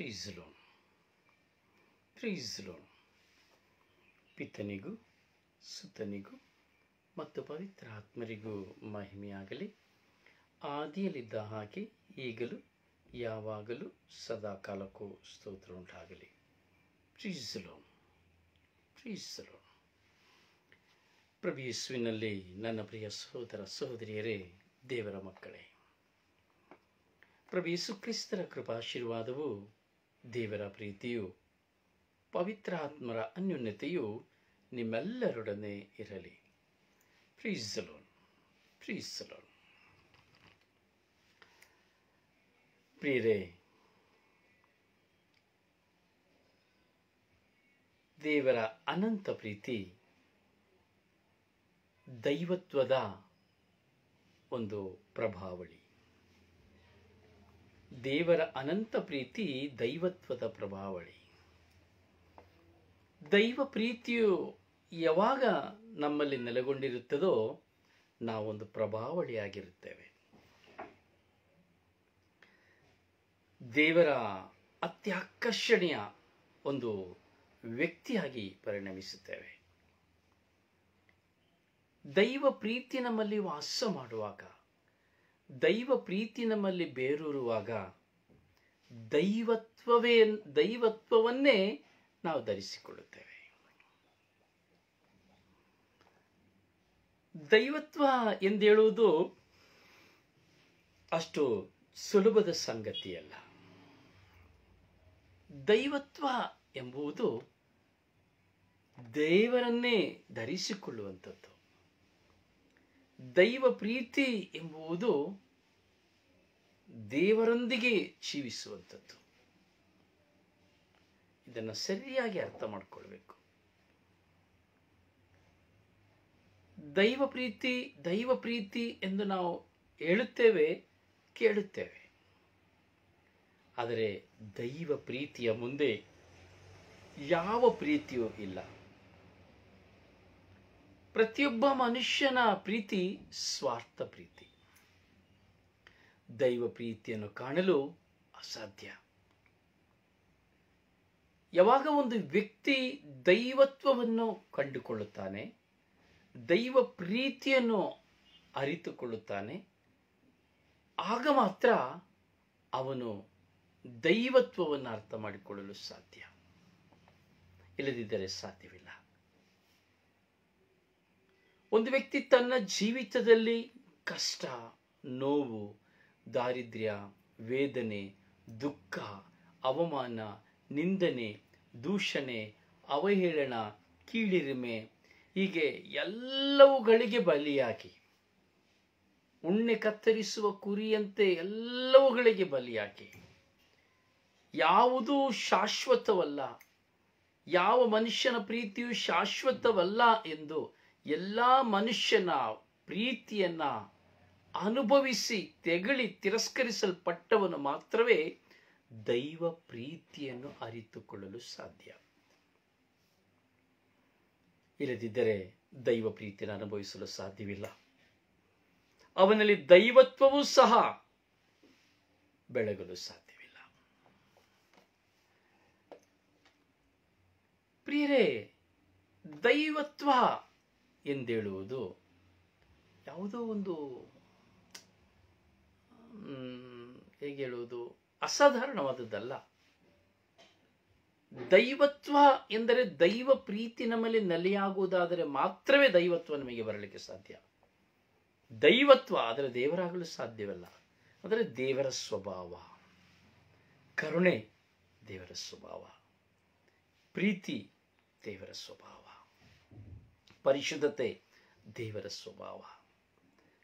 ಪ್ರೀಸ್ lord, ಪ್ರೀಸ್ lord. ಪಿತನಿಗೂ ಸುತನಿಗೂ ಮತ್ತು ಪವಿತ್ರ ಆತ್ಮರಿಗೂ ಮಹಿಮೆಯಾಗಲಿ. ಆದಿಯಲ್ಲಿದ್ದ ಹಾಗೆ ಈಗಲೂ ಯಾವಾಗಲೂ ಸದಾಕಾಲಕ್ಕೂ ಸ್ತೋತ್ರ ಉಂಟಾಗಲಿ. ಪ್ರೀಸ್ ಲಾರ್ಡ್, ಪ್ರೀಸ್ ಲಾರ್ಡ್. ಪ್ರಭು ಯೇಸುವಿನಲ್ಲಿ ನನ್ನ ಪ್ರಿಯ ಸಹೋದರ ಸಹೋದರಿಯರೇ, ದೇವರ ಮಕ್ಕಳೇ, ಪ್ರಭು ಯೇಸು ಕ್ರಿಸ್ತರ ಕೃಪಾಶೀರ್ವಾದವು, ದೇವರ ಪ್ರೀತಿಯು, ಪವಿತ್ರ ಆತ್ಮರ ಅನ್ಯೋನ್ಯತೆಯು ನಿಮ್ಮೆಲ್ಲರೊಡನೆ ಇರಲಿ. ಪ್ರೀಸ್ ಲಾರ್ಡ್, ಪ್ರೀಸ್ ಲಾರ್ಡ್. ಪ್ರಿಯರೇ, ದೇವರ ಅನಂತ ಪ್ರೀತಿ ದೈವತ್ವದ ಒಂದು ಪ್ರಭಾವಳಿ. ದೇವರ ಅನಂತ ಪ್ರೀತಿ ದೈವತ್ವದ ಪ್ರಭಾವಳಿ. ದೈವ ಪ್ರೀತಿಯು ಯಾವಾಗ ನಮ್ಮಲ್ಲಿ ನೆಲೆಗೊಂಡಿರುತ್ತದೋ ನಾವೊಂದು ಪ್ರಭಾವಳಿಯಾಗಿರುತ್ತೇವೆ. ದೇವರ ಅತ್ಯಾಕರ್ಷಣೀಯ ಒಂದು ವ್ಯಕ್ತಿಯಾಗಿ ಪರಿಣಮಿಸುತ್ತೇವೆ. ದೈವ ಪ್ರೀತಿ ನಮ್ಮಲ್ಲಿ ವಾಸ ಮಾಡುವಾಗ, ದೈವ ಪ್ರೀತಿ ನಮ್ಮಲ್ಲಿ ಬೇರೂರುವಾಗ ದೈವತ್ವವನ್ನೇ ನಾವು ಧರಿಸಿಕೊಳ್ಳುತ್ತೇವೆ. ದೈವತ್ವ ಎಂದೇಳುವುದು ಅಷ್ಟು ಸುಲಭದ ಸಂಗತಿಯಲ್ಲ. ದೈವತ್ವ ಎಂಬುದು ದೇವರನ್ನೇ ಧರಿಸಿಕೊಳ್ಳುವಂಥದ್ದು. ದೈವ ಪ್ರೀತಿ ಎಂಬುದು ದೇವರೊಂದಿಗೆ ಜೀವಿಸುವಂಥದ್ದು. ಇದನ್ನು ಸರಿಯಾಗಿ ಅರ್ಥ ಮಾಡಿಕೊಳ್ಬೇಕು. ದೈವ ಪ್ರೀತಿ ಎಂದು ನಾವು ಹೇಳುತ್ತೇವೆ, ಕೇಳುತ್ತೇವೆ. ಆದರೆ ದೈವ ಪ್ರೀತಿಯ ಮುಂದೆ ಯಾವ ಪ್ರೀತಿಯೂ ಇಲ್ಲ. ಪ್ರತಿಯೊಬ್ಬ ಮನುಷ್ಯನ ಪ್ರೀತಿ ಸ್ವಾರ್ಥ ಪ್ರೀತಿ. ದೈವ ಪ್ರೀತಿಯನ್ನು ಕಾಣಲು ಅಸಾಧ್ಯ. ಯಾವಾಗ ಒಂದು ವ್ಯಕ್ತಿ ದೈವತ್ವವನ್ನು ಕಂಡುಕೊಳ್ಳುತ್ತಾನೆ, ದೈವ ಪ್ರೀತಿಯನ್ನು ಅರಿತುಕೊಳ್ಳುತ್ತಾನೆ, ಆಗ ಮಾತ್ರ ಅವನು ದೈವತ್ವವನ್ನು ಅರ್ಥ ಮಾಡಿಕೊಳ್ಳಲು ಸಾಧ್ಯ. ಇಲ್ಲದಿದ್ದರೆ ಸಾಧ್ಯವಿಲ್ಲ. ಒಂದು ವ್ಯಕ್ತಿ ತನ್ನ ಜೀವಿತದಲ್ಲಿ ಕಷ್ಟ, ನೋವು, ದಾರಿದ್ರ್ಯ, ವೇದನೆ, ದುಃಖ, ಅವಮಾನ, ನಿಂದನೆ, ದೂಷಣೆ, ಅವಹೇಳನ, ಕೀಳಿರಿಮೆ, ಹೀಗೆ ಎಲ್ಲವುಗಳಿಗೆ ಬಲಿಯಾಗಿ, ಉಣ್ಣೆ ಕತ್ತರಿಸುವ ಕುರಿಯಂತೆ ಎಲ್ಲವುಗಳಿಗೆ ಬಲಿಯಾಗಿ, ಯಾವುದೂ ಶಾಶ್ವತವಲ್ಲ, ಯಾವ ಮನುಷ್ಯನ ಪ್ರೀತಿಯು ಶಾಶ್ವತವಲ್ಲ ಎಂದು ಎಲ್ಲ ಮನುಷ್ಯನ ಪ್ರೀತಿಯನ್ನ ಅನುಭವಿಸಿ ತೆಗಳಿ ತಿರಸ್ಕರಿಸಲ್ಪಟ್ಟವನು ಮಾತ್ರವೇ ದೈವ ಪ್ರೀತಿಯನ್ನು ಅರಿತುಕೊಳ್ಳಲು ಸಾಧ್ಯ. ಇಲ್ಲದಿದ್ದರೆ ದೈವ ಪ್ರೀತಿಯನ್ನು ಅನುಭವಿಸಲು ಸಾಧ್ಯವಿಲ್ಲ. ಅವನಲ್ಲಿ ದೈವತ್ವವೂ ಸಹ ಬೆಳಗಲು ಸಾಧ್ಯವಿಲ್ಲ. ಪ್ರಿಯರೇ, ದೈವತ್ವ ಎಂದೇಳುವುದು ಯಾವುದೋ ಒಂದು ಹೇಗೆ ಹೇಳುವುದು, ಅಸಾಧಾರಣವಾದದ್ದಲ್ಲ. ದೈವತ್ವ ಎಂದರೆ ದೈವ ಪ್ರೀತಿ ನಮ್ಮಲ್ಲಿ ನೆಲೆಯಾಗುವುದಾದರೆ ಮಾತ್ರವೇ ದೈವತ್ವ ನಮಗೆ ಬರಲಿಕ್ಕೆ ಸಾಧ್ಯ. ದೈವತ್ವ ಆದರೆ ದೇವರಾಗಲು ಸಾಧ್ಯವಿಲ್ಲ. ಆದರೆ ದೇವರ ಸ್ವಭಾವ, ಕರುಣೆ ದೇವರ ಸ್ವಭಾವ, ಪ್ರೀತಿ ದೇವರ ಸ್ವಭಾವ, ಪರಿಶುದ್ಧತೆ ದೇವರ ಸ್ವಭಾವ,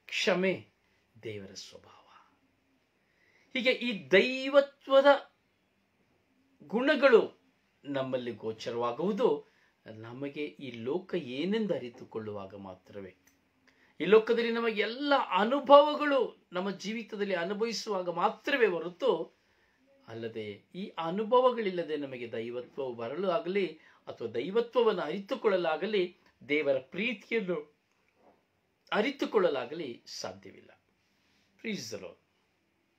ಕ್ಷಮೆ ದೇವರ ಸ್ವಭಾವ. ಹೀಗೆ ಈ ದೈವತ್ವದ ಗುಣಗಳು ನಮ್ಮಲ್ಲಿ ಗೋಚರವಾಗುವುದು ನಮಗೆ ಈ ಲೋಕ ಏನೆಂದು ಅರಿತುಕೊಳ್ಳುವಾಗ ಮಾತ್ರವೇ. ಈ ಲೋಕದಲ್ಲಿ ನಮಗೆ ಎಲ್ಲ ಅನುಭವಗಳು ನಮ್ಮ ಜೀವಿತದಲ್ಲಿ ಅನುಭವಿಸುವಾಗ ಮಾತ್ರವೇ ಹೊರತು, ಅಲ್ಲದೆ ಈ ಅನುಭವಗಳಿಲ್ಲದೆ ನಮಗೆ ದೈವತ್ವವು ಬರಲು ಆಗಲಿ ಅಥವಾ ದೈವತ್ವವನ್ನು ಅರಿತುಕೊಳ್ಳಲಾಗಲಿ, ದೇವರ ಪ್ರೀತಿಯನ್ನು ಅರಿತುಕೊಳ್ಳಲಾಗಲಿ ಸಾಧ್ಯವಿಲ್ಲ. ಪ್ರೀಸ್ ದ ಲಾರ್ಡ್,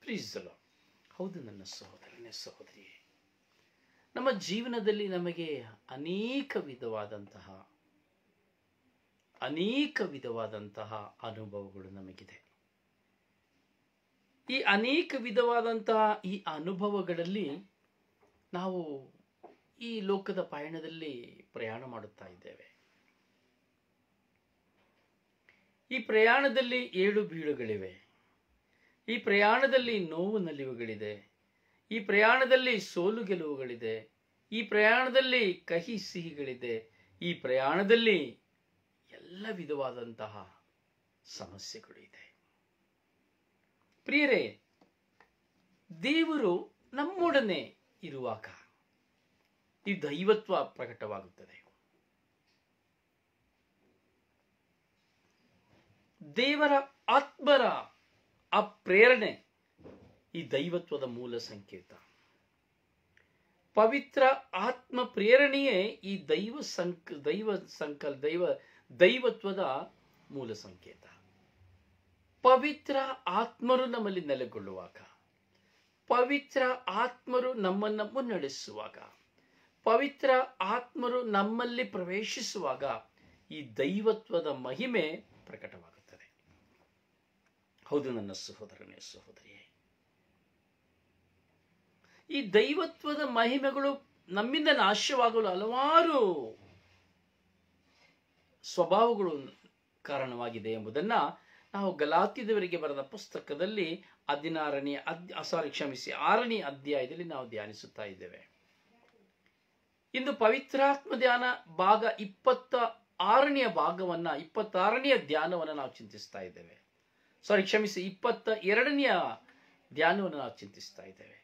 ಪ್ರೀಸ್ ದ ಲಾರ್ಡ್. ಹೌದು ನನ್ನ ಸಹೋದರನೇ, ಸಹೋದರಿಯೇ, ನಮ್ಮ ಜೀವನದಲ್ಲಿ ನಮಗೆ ಅನೇಕ ವಿಧವಾದಂತಹ ಅನುಭವಗಳು ನಮಗಿದೆ. ಈ ಅನೇಕ ವಿಧವಾದಂತಹ ಈ ಅನುಭವಗಳಲ್ಲಿ ನಾವು ಈ ಲೋಕದ ಪಯಣದಲ್ಲಿ ಪ್ರಯಾಣ ಮಾಡುತ್ತಾ ಇದ್ದೇವೆ. ಈ ಪ್ರಯಾಣದಲ್ಲಿ ಏಳು ಬೀಳುಗಳಿವೆ. ಈ ಪ್ರಯಾಣದಲ್ಲಿ ನೋವು ನಲಿವುಗಳಿದೆ. ಈ ಪ್ರಯಾಣದಲ್ಲಿ ಸೋಲು ಗೆಲುವುಗಳಿದೆ. ಈ ಪ್ರಯಾಣದಲ್ಲಿ ಕಹಿ ಸಿಹಿಗಳಿದೆ. ಈ ಪ್ರಯಾಣದಲ್ಲಿ ಎಲ್ಲ ವಿಧವಾದಂತಹ ಸಮಸ್ಯೆಗಳು ಇದೆ. ಪ್ರಿಯರೇ, ದೇವರು ನಮ್ಮೊಡನೆ ಇರುವಾಗ ಈ ದೈವತ್ವ ಪ್ರಕಟವಾಗುತ್ತದೆ. ದೇವರ ಆತ್ಮರ ಆ ಪ್ರೇರಣೆ ಈ ದೈವತ್ವದ ಮೂಲ ಸಂಕೇತ. ಪವಿತ್ರ ಆತ್ಮ ಪ್ರೇರಣೆಯೇ ಈ ದೈವತ್ವದ ಮೂಲ ಸಂಕೇತ. ಪವಿತ್ರ ಆತ್ಮರು ನಮ್ಮಲ್ಲಿ ನೆಲೆಗೊಳ್ಳುವಾಗ, ಪವಿತ್ರ ಆತ್ಮರು ನಮ್ಮನ್ನು ಮುನ್ನಡೆಸುವಾಗ, ಪವಿತ್ರ ಆತ್ಮರು ನಮ್ಮಲ್ಲಿ ಪ್ರವೇಶಿಸುವಾಗ ಈ ದೈವತ್ವದ ಮಹಿಮೆ ಪ್ರಕಟವಾಗುತ್ತದೆ. ಹೌದು ನನ್ನ ಸಹೋದರನೇ, ಸಹೋದರಿಯೇ, ಈ ದೈವತ್ವದ ಮಹಿಮೆಗಳು ನಮ್ಮಿಂದ ನಾಶವಾಗಲು ಹಲವಾರು ಸ್ವಭಾವಗಳು ಕಾರಣವಾಗಿದೆ ಎಂಬುದನ್ನ ನಾವು ಗಲಾತ್ಯದವರಿಗೆ ಬರೆದ ಪುಸ್ತಕದಲ್ಲಿ 6ನೇ ಅಧ್ಯಾಯದಲ್ಲಿ ನಾವು ಧ್ಯಾನಿಸುತ್ತಾ ಇದ್ದೇವೆ. ಇಂದು ಪವಿತ್ರಾತ್ಮ ಧ್ಯಾನ ಭಾಗ 26ನೇ ಧ್ಯಾನವನ್ನು ನಾವು ಚಿಂತಿಸ್ತಾ ಇದ್ದೇವೆ. 22ನೇ ಧ್ಯಾನವನ್ನು ನಾವು ಚಿಂತಿಸ್ತಾ ಇದ್ದೇವೆ.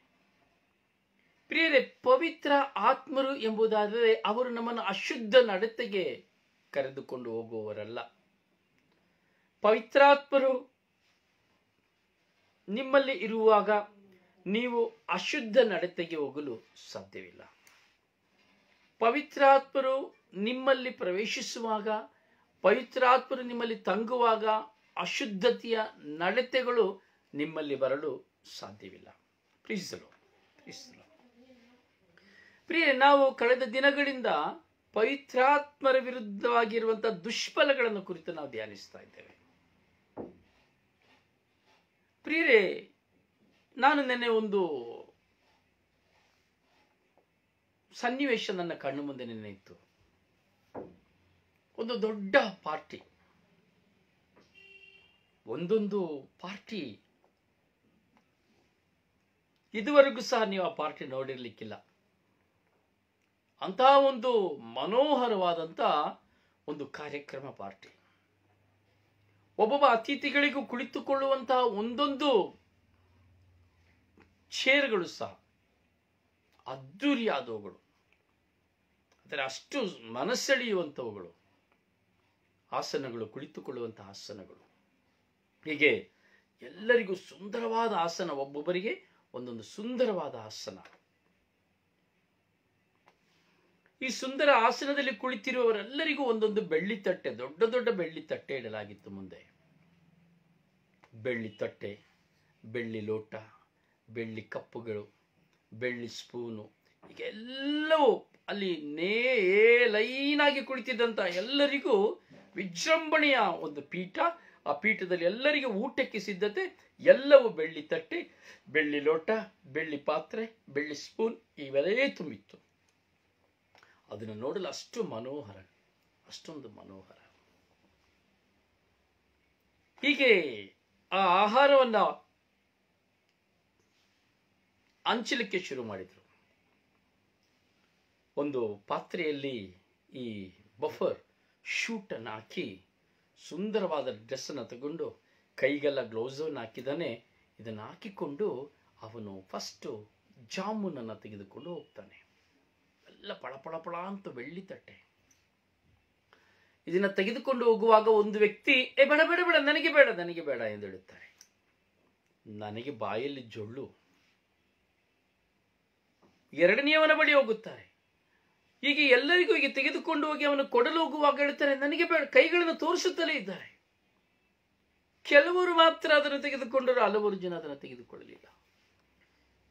ಪ್ರಿಯರೇ, ಪವಿತ್ರ ಆತ್ಮರು ಎಂಬುದಾದರೆ ಅವರು ನಮ್ಮನ್ನು ಅಶುದ್ಧ ನಡತೆಗೆ ಕರೆದುಕೊಂಡು ಹೋಗುವವರಲ್ಲ. ಪವಿತ್ರಾತ್ಮರು ನಿಮ್ಮಲ್ಲಿ ಇರುವಾಗ ನೀವು ಅಶುದ್ಧ ನಡತೆಗೆ ಹೋಗಲು ಸಾಧ್ಯವಿಲ್ಲ. ಪವಿತ್ರಾತ್ಮರು ನಿಮ್ಮಲ್ಲಿ ಪ್ರವೇಶಿಸುವಾಗ, ಪವಿತ್ರಾತ್ಮರು ನಿಮ್ಮಲ್ಲಿ ತಂಗುವಾಗ ಅಶುದ್ಧತೆಯ ನಡತೆಗಳು ನಿಮ್ಮಲ್ಲಿ ಬರಲು ಸಾಧ್ಯವಿಲ್ಲ. ಪ್ರೀಸಲು ಪ್ರಿಯ, ನಾವು ಕಳೆದ ದಿನಗಳಿಂದ ಪವಿತ್ರಾತ್ಮರ ವಿರುದ್ಧವಾಗಿರುವಂತಹ ದುಷ್ಫಲಗಳನ್ನು ಕುರಿತು ನಾವು ಧ್ಯಾನಿಸ್ತಾ ಇದ್ದೇವೆ. ಪ್ರಿಯರೇ, ನಾನು ನೆನ್ನೆ ಒಂದು ಸನ್ನಿವೇಶ ನನ್ನ ಕಣ್ಣು ಮುಂದೆ ಇತ್ತು. ಒಂದು ದೊಡ್ಡ ಪಾರ್ಟಿ, ಒಂದೊಂದು ಪಾರ್ಟಿ ಇದುವರೆಗೂ ಸಹ ನೀವು ಆ ಪಾರ್ಟಿ ನೋಡಿರ್ಲಿಕ್ಕಿಲ್ಲ. ಅಂತಹ ಒಂದು ಮನೋಹರವಾದಂತ ಒಂದು ಕಾರ್ಯಕ್ರಮ ಪಾರ್ಟಿ. ಒಬ್ಬೊಬ್ಬ ಅತಿಥಿಗಳಿಗೂ ಕುಳಿತುಕೊಳ್ಳುವಂತಹ ಒಂದೊಂದು ಚೇರ್ಗಳು ಸಹ ಅದ್ದೂರಿಯಾದವುಗಳು, ಅಂದರೆ ಅಷ್ಟು ಮನಸ್ಸೆಳೆಯುವಂಥವುಗಳು, ಆಸನಗಳು, ಕುಳಿತುಕೊಳ್ಳುವಂತಹ ಆಸನಗಳು. ಹೀಗೆ ಎಲ್ಲರಿಗೂ ಸುಂದರವಾದ ಆಸನ, ಒಬ್ಬೊಬ್ಬರಿಗೆ ಒಂದೊಂದು ಸುಂದರವಾದ ಆಸನ. ಈ ಸುಂದರ ಆಸನದಲ್ಲಿ ಕುಳಿತಿರುವವರೆಲ್ಲರಿಗೂ ಒಂದೊಂದು ಬೆಳ್ಳಿ ತಟ್ಟೆ, ದೊಡ್ಡ ದೊಡ್ಡ ಬೆಳ್ಳಿ ತಟ್ಟೆ ಇಡಲಾಗಿತ್ತು ಮುಂದೆ. ಬೆಳ್ಳಿ ತಟ್ಟೆ, ಬೆಳ್ಳಿ ಲೋಟ, ಬೆಳ್ಳಿ ಕಪ್ಪುಗಳು, ಬೆಳ್ಳಿ ಸ್ಪೂನು, ಈಗ ಎಲ್ಲವೂ ಅಲ್ಲಿ ಲೈನ್ ಆಗಿ ಕುಳಿತಿದ್ದಂತ ಎಲ್ಲರಿಗೂ ವಿಜೃಂಭಣೆಯ ಒಂದು ಪೀಠ. ಆ ಪೀಠದಲ್ಲಿ ಎಲ್ಲರಿಗೂ ಊಟಕ್ಕೆ ಸಿದ್ಧತೆ. ಎಲ್ಲವೂ ಬೆಳ್ಳಿ ತಟ್ಟೆ, ಬೆಳ್ಳಿ ಲೋಟ, ಬೆಳ್ಳಿ ಪಾತ್ರೆ, ಬೆಳ್ಳಿ ಸ್ಪೂನ್ ಇವೆಲ್ಲೇ ತುಂಬಿತ್ತು. ಅದನ್ನು ನೋಡಲು ಅಷ್ಟು ಮನೋಹರ, ಅಷ್ಟೊಂದು ಮನೋಹರ. ಹೀಗೆ ಆ ಆಹಾರವನ್ನ ಹಂಚಲಿಕ್ಕೆ ಶುರು ಮಾಡಿದ್ರು. ಒಂದು ಪಾತ್ರೆಯಲ್ಲಿ ಈ ಬಫರ್ ಶೂಟ್ ಅನ್ನು ಹಾಕಿ, ಸುಂದರವಾದ ಡ್ರೆಸ್ ಅನ್ನು ತಗೊಂಡು, ಕೈಗೆಲ್ಲ ಗ್ಲೌಸ್ ಅನ್ನು ಹಾಕಿದ್ದಾನೆ. ಇದನ್ನು ಹಾಕಿಕೊಂಡು ಅವನು ಫಸ್ಟ್ ಜಾಮೂನ್ ಅನ್ನು ತೆಗೆದುಕೊಂಡು ಹೋಗ್ತಾನೆ. ಎಲ್ಲ ಪಳಪಳಪಳ ಅಂತ ಬೆಳ್ಳಿ ತಟ್ಟೆ. ಇದನ್ನ ತೆಗೆದುಕೊಂಡು ಹೋಗುವಾಗ ಒಂದು ವ್ಯಕ್ತಿ ಬೇಡ ಬೇಡ ಬೇಡ, ನನಗೆ ಬೇಡ, ನನಗೆ ಬೇಡ ಎಂದು ಹೇಳುತ್ತಾರೆ. ನನಗೆ ಬಾಯಲ್ಲಿ ಜೊಳ್ಳು. ಎರಡನೆಯವನ ಬಳಿ ಹೋಗುತ್ತಾರೆ. ಹೀಗೆ ಎಲ್ಲರಿಗೂ ಹೀಗೆ ತೆಗೆದುಕೊಂಡು ಹೋಗಿ ಅವನು ಕೊಡಲು ಹೋಗುವಾಗ ಹೇಳ್ತಾರೆ, ನನಗೆ ಬೇಡ. ಕೈಗಳನ್ನು ತೋರಿಸುತ್ತಲೇ ಇದ್ದಾರೆ. ಕೆಲವರು ಮಾತ್ರ ಅದನ್ನು ತೆಗೆದುಕೊಂಡರು, ಹಲವರು ಜನ ಅದನ್ನು ತೆಗೆದುಕೊಳ್ಳಲಿಲ್ಲ.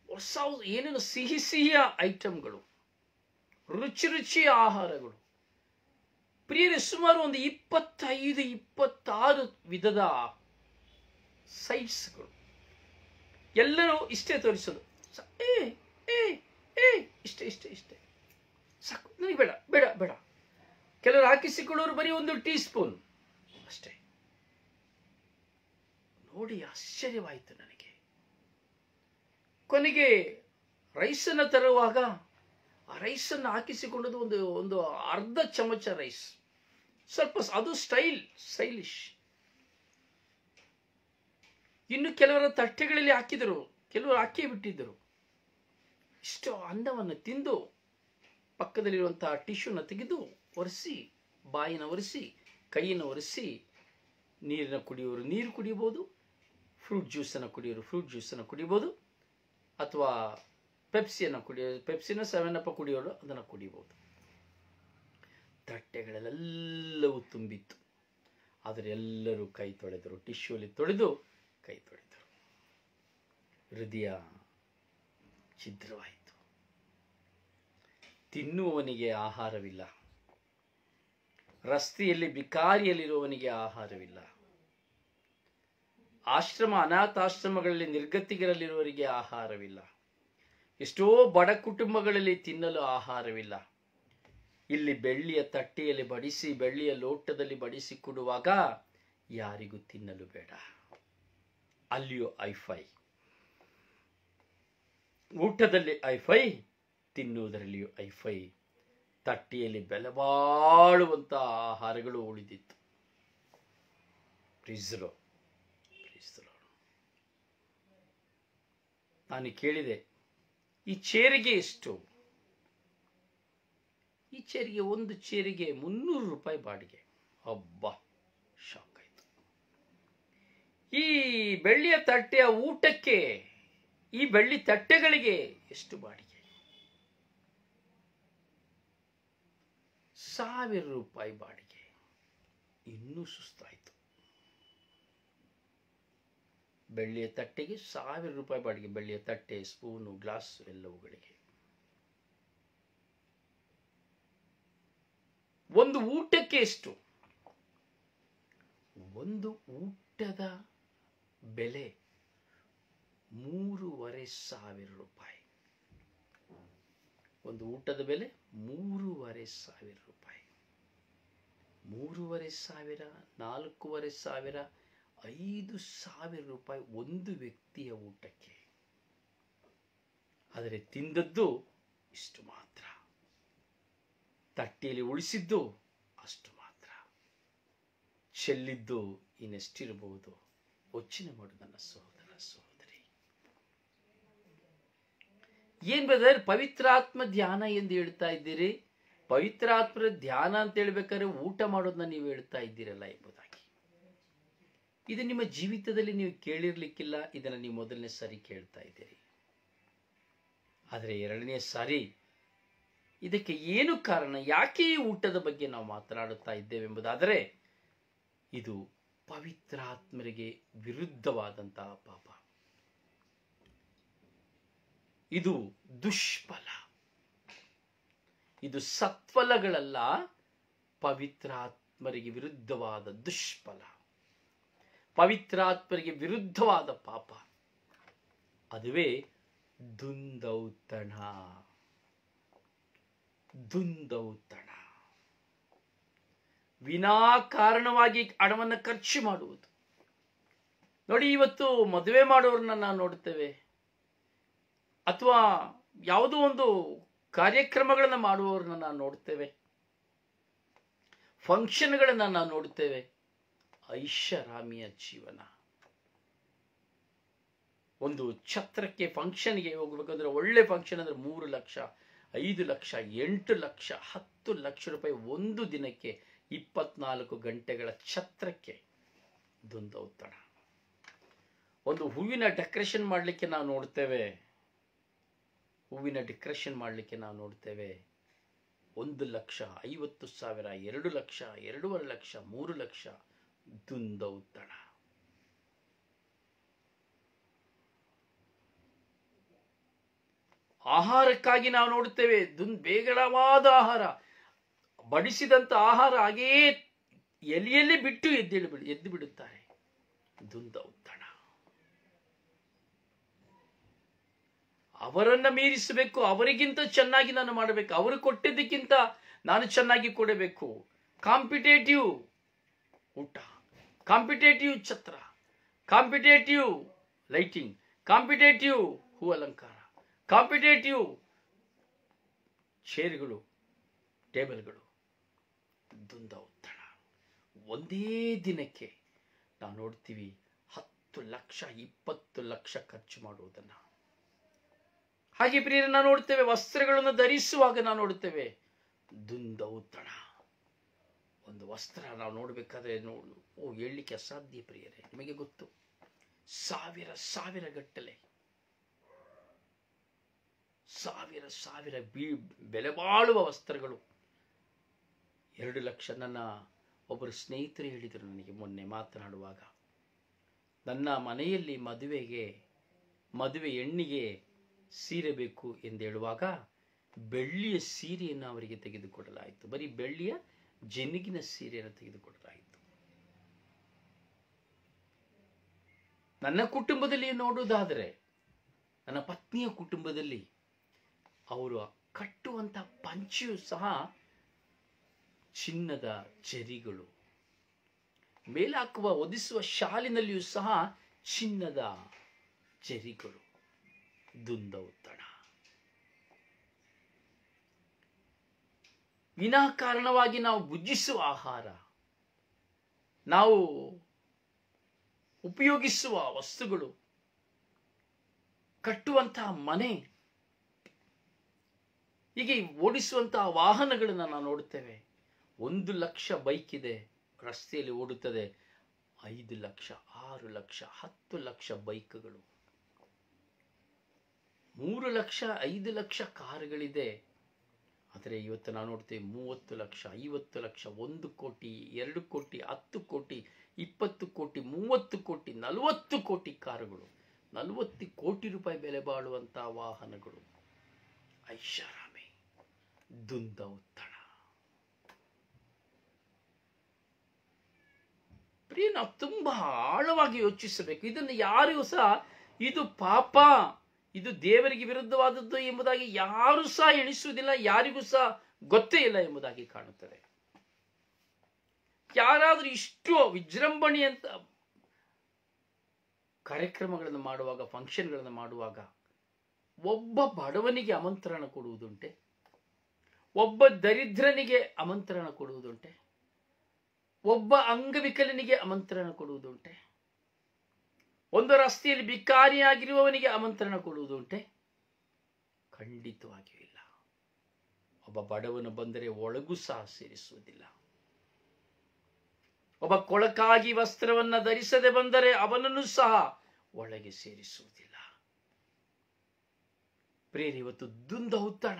ಹೊಸ ಏನೇನು ಸಿಹಿ ಸಿಹಿಯ ಐಟಮ್ಗಳು, ರುಚಿ ರುಚಿ ಆಹಾರಗಳು. ಪ್ರಿಯರೇ, ಸುಮಾರು ಒಂದು 25-26 ವಿಧದ ಸೈಟ್ಸ್ಗಳು. ಎಲ್ಲರೂ ಇಷ್ಟೇ ತೋರಿಸೋದು. ಏ ಏ ಏ ಇಷ್ಟೇ ಇಷ್ಟೇ ಇಷ್ಟೇ ಸಾಕು, ನನಗೆ ಬೇಡ ಬೇಡ ಬೇಡ. ಕೆಲವರು ಹಾಕಿಸಿಕೊಳ್ಳೋರು ಬರೀ 1 ಟೀ ಸ್ಪೂನ್ ಅಷ್ಟೇ. ನೋಡಿ ಆಶ್ಚರ್ಯವಾಯಿತು ನನಗೆ. ಕೊನೆಗೆ ರೈಸನ್ನು ತರುವಾಗ ಆ ರೈಸನ್ನು ಹಾಕಿಸಿಕೊಂಡದ್ದು ಒಂದು ಅರ್ಧ ಚಮಚ ರೈಸ್, ಸ್ವಲ್ಪ ಅದು ಸ್ಟೈಲಿಶ್. ಇನ್ನು ಕೆಲವರ ತಟ್ಟೆಗಳಲ್ಲಿ ಹಾಕಿದರು, ಕೆಲವರು ಹಾಕಿ ಬಿಟ್ಟಿದ್ದರು. ಇಷ್ಟು ಅನ್ನವನ್ನು ತಿಂದು ಪಕ್ಕದಲ್ಲಿರುವಂತಹ ಟಿಶ್ಯೂನ ತೆಗೆದು ಒರೆಸಿ, ಬಾಯಿನ ಒರೆಸಿ, ಕೈಯನ್ನು ಒರೆಸಿ, ನೀರಿನ ಕುಡಿಯೋರು ನೀರು ಕುಡಿಯಬಹುದು, ಫ್ರೂಟ್ ಜ್ಯೂಸನ್ನು ಕುಡಿಯೋರು ಫ್ರೂಟ್ ಜ್ಯೂಸನ್ನು ಕುಡಿಬೋದು, ಅಥವಾ ಪೆಪ್ಸಿನ 7 ಅಪ್ ಕುಡಿಯೋರು ಅದನ್ನು ಕುಡಿಬಹುದು. ತಟ್ಟೆಗಳೆಲ್ಲವೂ ತುಂಬಿತ್ತು. ಆದರೆ ಎಲ್ಲರೂ ಕೈ ತೊಳೆದರು, ಟಿಶ್ಯೂಲಿ ತೊಳೆದು ಕೈ ತೊಳೆದರು. ಹೃದಯ ಛಿದ್ರವಾಯಿತು. ತಿನ್ನುವವನಿಗೆ ಆಹಾರವಿಲ್ಲ, ರಸ್ತೆಯಲ್ಲಿ ಬಿಕಾರಿಯಲ್ಲಿರುವವನಿಗೆ ಆಹಾರವಿಲ್ಲ, ಅನಾಥಾಶ್ರಮಗಳಲ್ಲಿ ನಿರ್ಗತಿಗರಲ್ಲಿರುವವರಿಗೆ ಆಹಾರವಿಲ್ಲ, ಎಷ್ಟೋ ಬಡ ಕುಟುಂಬಗಳಲ್ಲಿ ತಿನ್ನಲು ಆಹಾರವಿಲ್ಲ. ಇಲ್ಲಿ ಬೆಳ್ಳಿಯ ತಟ್ಟೆಯಲ್ಲಿ ಬಡಿಸಿ, ಬೆಳ್ಳಿಯ ಲೋಟದಲ್ಲಿ ಬಡಿಸಿ ಕೊಡುವಾಗ ಯಾರಿಗೂ ತಿನ್ನಲು ಬೇಡ. ಅಲ್ಲಿಯೂ ಐಫೈ, ಊಟದಲ್ಲಿ ಐಫೈ, ತಿನ್ನುವುದರಲ್ಲಿಯೂ ಐಫೈ. ತಟ್ಟೆಯಲ್ಲಿ ಬೆಲೆ ಬಾಳುವಂತಹ ಆಹಾರಗಳು ಉಳಿದಿತ್ತು. ಪ್ರೀಸಲೋ. ನಾನು ಕೇಳಿದೆ, ಈ ಚೇರಿಗೆ ಎಷ್ಟು? ಈ ಚೇರಿಗೆ, ಒಂದು ಚೇರಿಗೆ 300 ರೂಪಾಯಿ ಬಾಡಿಗೆ. ಅಬ್ಬಾ, ಶಾಕ್ ಆಯ್ತು. ಈ ಬೆಳ್ಳಿಯ ತಟ್ಟೆಯ ಊಟಕ್ಕೆ, ಈ ಬೆಳ್ಳಿ ತಟ್ಟೆಗಳಿಗೆ ಎಷ್ಟು ಬಾಡಿಗೆ? 1000 ರೂಪಾಯಿ ಬಾಡಿಗೆ. ಇನ್ನೂ ಸುಸ್ತಾಯಿತು. ಬೆಳ್ಳಿಯ ತಟ್ಟೆಗೆ 1000 ರೂಪಾಯಿ ಬಾಡಿಗೆ. ಬೆಳ್ಳಿಯ ತಟ್ಟೆ, ಸ್ಪೂನು, ಗ್ಲಾಸ್ ಎಲ್ಲವುಗಳಿಗೆ. ಒಂದು ಊಟಕ್ಕೆ ಎಷ್ಟು? ಒಂದು ಊಟದ ಬೆಲೆ 3500 ರೂಪಾಯಿ. ಒಂದು ಊಟದ ಬೆಲೆ 3500 ರೂಪಾಯಿ. 3500, 4500, 5000 ರೂಪಾಯಿ ಒಂದು ವ್ಯಕ್ತಿಯ ಊಟಕ್ಕೆ. ಆದರೆ ತಿಂದದ್ದು ಇಷ್ಟು ಮಾತ್ರ. ತಟ್ಟೆಯಲ್ಲಿ ಉಳಿಸಿದ್ದು ಅಷ್ಟು ಮಾತ್ರ. ಚೆಲ್ಲಿದ್ದು ಇನ್ನೆಷ್ಟಿರಬಹುದು? ಯೋಚನೆ ಮಾಡು ನನ್ನ ಸಹೋದರ ಸಹೋದರಿ. ಏನ್ ಬ್ರದರ್, ಪವಿತ್ರಾತ್ಮ ಧ್ಯಾನ ಎಂದು ಹೇಳ್ತಾ ಇದ್ದೀರಿ? ಪವಿತ್ರಾತ್ಮರ ಧ್ಯಾನ ಅಂತ ಹೇಳ್ಬೇಕಾದ್ರೆ ಊಟ ಮಾಡೋದನ್ನ ನೀವು ಹೇಳ್ತಾ ಇದ್ದೀರಲ್ಲ ಎಂಬುದಾಗಿ. ಇದು ನಿಮ್ಮ ಜೀವಿತದಲ್ಲಿ ನೀವು ಕೇಳಿರ್ಲಿಕ್ಕಿಲ್ಲ. ಇದನ್ನು ನೀವು ಮೊದಲನೇ ಸಾರಿ ಕೇಳ್ತಾ ಇದ್ದೀರಿ. ಆದರೆ 2ನೇ ಸಾರಿ ಇದಕ್ಕೆ ಏನು ಕಾರಣ, ಯಾಕೆ ಈ ಊಟದ ಬಗ್ಗೆ ನಾವು ಮಾತನಾಡುತ್ತಾ ಇದ್ದೇವೆ ಎಂಬುದಾದರೆ, ಇದು ಪವಿತ್ರಾತ್ಮರಿಗೆ ವಿರುದ್ಧವಾದಂತಹ ಪಾಪ. ಇದು ದುಷ್ಫಲ. ಇದು ಸತ್ಫಲಗಳಲ್ಲ, ಪವಿತ್ರಾತ್ಮರಿಗೆ ವಿರುದ್ಧವಾದ ದುಷ್ಫಲ, ಪವಿತ್ರಾತ್ಮರಿಗೆ ವಿರುದ್ಧವಾದ ಪಾಪ. ಅದುವೇ ದುಂದೌತಣ. ವಿನಾಕಾರಣವಾಗಿ ಹಣವನ್ನು ಖರ್ಚು ಮಾಡುವುದು. ನೋಡಿ, ಇವತ್ತು ಮದುವೆ ಮಾಡೋರನ್ನ ನಾವು ನೋಡ್ತೇವೆ, ಅಥವಾ ಯಾವುದೋ ಒಂದು ಕಾರ್ಯಕ್ರಮಗಳನ್ನು ಮಾಡುವವರನ್ನ ನಾವು ನೋಡ್ತೇವೆ, ಫಂಕ್ಷನ್ಗಳನ್ನು ನಾವು ನೋಡ್ತೇವೆ. ಐಷಾರಾಮಿಯ ಜೀವನ. ಒಂದು ಛತ್ರಕ್ಕೆ, ಫಂಕ್ಷನ್ಗೆ ಹೋಗ್ಬೇಕಂದ್ರೆ, ಒಳ್ಳೆ ಫಂಕ್ಷನ್ ಅಂದ್ರೆ 3 ಲಕ್ಷ, 5 ಲಕ್ಷ, 8 ಲಕ್ಷ, 10 ಲಕ್ಷ ರೂಪಾಯಿ ಒಂದು ದಿನಕ್ಕೆ, 24 ಗಂಟೆಗಳ ಛತ್ರಕ್ಕೆ. ದುಂದೌತಣ. ಒಂದು ಹೂವಿನ ಡೆಕೋರೇಷನ್ ಮಾಡಲಿಕ್ಕೆ ನಾವು ನೋಡ್ತೇವೆ, 1 ಲಕ್ಷ, 50,000, 2 ಲಕ್ಷ, 2.5 ಲಕ್ಷ, 3 ಲಕ್ಷ. ದುಂದೌತಣ. ಆಹಾರಕ್ಕಾಗಿ ನಾವು ನೋಡುತ್ತೇವೆ, ಬೇಗರವಾದ ಆಹಾರ, ಬಡಿಸಿದಂತ ಆಹಾರ ಹಾಗೆಯೇ ಎಲೆಯಲ್ಲಿ ಬಿಟ್ಟು ಎದ್ದು ಬಿಡುತ್ತಾರೆ. ದುಂದೌತಣ. ಅವರನ್ನ ಮೀರಿಸಬೇಕು, ಅವರಿಗಿಂತ ಚೆನ್ನಾಗಿ ನಾನು ಮಾಡಬೇಕು, ಅವರು ಕೊಟ್ಟಿದ್ದಕ್ಕಿಂತ ನಾನು ಚೆನ್ನಾಗಿ ಕೊಡಬೇಕು. ಕಾಂಪಿಟೇಟಿವ್ ಊಟ, ಕಾಂಪಿಟೇಟಿವ್ ಛತ್ರ, ಕಾಂಪಿಟೇಟಿವ್ ಲೈಟಿಂಗ್, ಕಾಂಪಿಟೇಟಿವ್ ಹೂ ಅಲಂಕಾರ, ಕಾಂಪಿಟೇಟಿವ್ ಚೇರ್ಗಳು, ಟೇಬಲ್ಗಳು. ದುಂದೌತಣ. ಒಂದೇ ದಿನಕ್ಕೆ ನಾವು ನೋಡ್ತೀವಿ 10 ಲಕ್ಷ 20 ಲಕ್ಷ ಖರ್ಚು ಮಾಡುವುದನ್ನ. ಹಾಗೆ ಪ್ರಿಯರನ್ನ ನೋಡುತ್ತೇವೆ, ವಸ್ತ್ರಗಳನ್ನು ಧರಿಸುವಾಗ ನಾವು ನೋಡುತ್ತೇವೆ ದುಂದೌತಣ. ಒಂದು ವಸ್ತ್ರ ನಾವು ನೋಡಬೇಕಾದ್ರೆ ಹೇಳಲಿಕ್ಕೆ ಅಸಾಧ್ಯ ಪ್ರಿಯರೇ. ನಿಮಗೆ ಗೊತ್ತು, ಸಾವಿರ ಗಟ್ಟಲೆ, ಸಾವಿರ ಬೆಲೆ ಬಾಳುವ ವಸ್ತ್ರಗಳು. 2 ಲಕ್ಷ. ನನ್ನ ಒಬ್ಬರು ಸ್ನೇಹಿತರು ಹೇಳಿದರು ನನಗೆ ಮೊನ್ನೆ ಮಾತನಾಡುವಾಗ, ನನ್ನ ಮನೆಯಲ್ಲಿ ಮದುವೆ ಹೆಣ್ಣಿಗೆ ಸೀರೆ ಬೇಕು ಎಂದು ಹೇಳುವಾಗ ಬೆಳ್ಳಿಯ ಸೀರೆಯನ್ನು ಅವರಿಗೆ ತೆಗೆದುಕೊಡಲಾಯಿತು. ಬರೀ ಬೆಳ್ಳಿಯ ಜನಿಗಿನ ಸೀರೆಯನ್ನು ತೆಗೆದುಕೊಡಲಾಯಿತು. ನನ್ನ ಕುಟುಂಬದಲ್ಲಿ ನೋಡುವುದಾದರೆ, ನನ್ನ ಪತ್ನಿಯ ಕುಟುಂಬದಲ್ಲಿ ಅವರು ಕಟ್ಟುವಂತ ಪಂಚಿಯು ಸಹ ಚಿನ್ನದ ಜರಿಗಳು, ಮೇಲಾಕುವ ಒದಿಸುವ ಶಾಲಿನಲ್ಲಿಯೂ ಸಹ ಚಿನ್ನದ ಜರಿಗಳು. ದುಂದೌತಣ. ವಿನಾಕಾರಣವಾಗಿ ನಾವು ಭುಜಿಸುವ ಆಹಾರ, ನಾವು ಉಪಯೋಗಿಸುವ ವಸ್ತುಗಳು, ಕಟ್ಟುವಂತಹ ಮನೆ, ಹೀಗೆ ಓಡಿಸುವಂತಹ ವಾಹನಗಳನ್ನು ನಾವು ನೋಡುತ್ತೇವೆ. 1 ಲಕ್ಷ ಬೈಕ್ ಇದೆ, ರಸ್ತೆಯಲ್ಲಿ ಓಡುತ್ತದೆ. 5 ಲಕ್ಷ 6 ಲಕ್ಷ 10 ಲಕ್ಷ ಬೈಕ್ಗಳು, 3 ಲಕ್ಷ 5 ಲಕ್ಷ ಕಾರುಗಳಿದೆ. ಆದರೆ ಇವತ್ತು ನಾವು ನೋಡ್ತೇವೆ 30 ಲಕ್ಷ 50 ಲಕ್ಷ 1 ಕೋಟಿ 2 ಕೋಟಿ 10 ಕೋಟಿ 20 ಕೋಟಿ 30 ಕೋಟಿ 40 ಕೋಟಿ ಕಾರುಗಳು, 40 ಕೋಟಿ ರೂಪಾಯಿ ಬೆಲೆ ಬಾಳುವಂತಹ ವಾಹನಗಳು. ಐಷಾರಾಮಿ. ದುಂದೌತಣ. ಪ್ರಿಯ, ನಾವು ತುಂಬಾ ಆಳವಾಗಿ ಯೋಚಿಸಬೇಕು. ಇದನ್ನು ಯಾರಿಗೂ ಸಹ ಇದು ಪಾಪ, ಇದು ದೇವರಿಗೆ ವಿರುದ್ಧವಾದದ್ದು ಎಂಬುದಾಗಿ ಯಾರು ಸಹ ಎಣಿಸುವುದಿಲ್ಲ, ಯಾರಿಗೂ ಸಹ ಗೊತ್ತೇ ಇಲ್ಲ ಎಂಬುದಾಗಿ ಕಾಣುತ್ತದೆ. ಯಾರಾದ್ರೂ ಇಷ್ಟು ವಿಜೃಂಭಣೆ ಅಂತ ಕಾರ್ಯಕ್ರಮಗಳನ್ನು ಮಾಡುವಾಗ, ಫಂಕ್ಷನ್ಗಳನ್ನು ಮಾಡುವಾಗ ಒಬ್ಬ ಬಡವನಿಗೆ ಆಮಂತ್ರಣ ಕೊಡುವುದುಂಟೆ? ಒಬ್ಬ ದರಿದ್ರನಿಗೆ ಆಮಂತ್ರಣ ಕೊಡುವುದುಂಟೆ? ಒಬ್ಬ ಅಂಗವಿಕಲನಿಗೆ ಆಮಂತ್ರಣ ಕೊಡುವುದುಂಟೆ? ಒಂದು ರಸ್ತೆಯಲ್ಲಿ ಭಿಕಾರಿಯಾಗಿರುವವನಿಗೆ ಆಮಂತ್ರಣ ಕೊಡುವುದುಂಟೆ? ಖಂಡಿತವಾಗಿಯೂ ಇಲ್ಲ. ಒಬ್ಬ ಬಡವನು ಬಂದರೆ ಒಳಗೂ ಸಹ ಸೇರಿಸುವುದಿಲ್ಲ. ಒಬ್ಬ ಕೊಳಕಾಗಿ ವಸ್ತ್ರವನ್ನ ಧರಿಸದೆ ಬಂದರೆ ಅವನನ್ನು ಸಹ ಒಳಗೆ ಸೇರಿಸುವುದಿಲ್ಲ. ಪ್ರಿಯರೇ, ಇವತ್ತು ದುಂದೌತಣ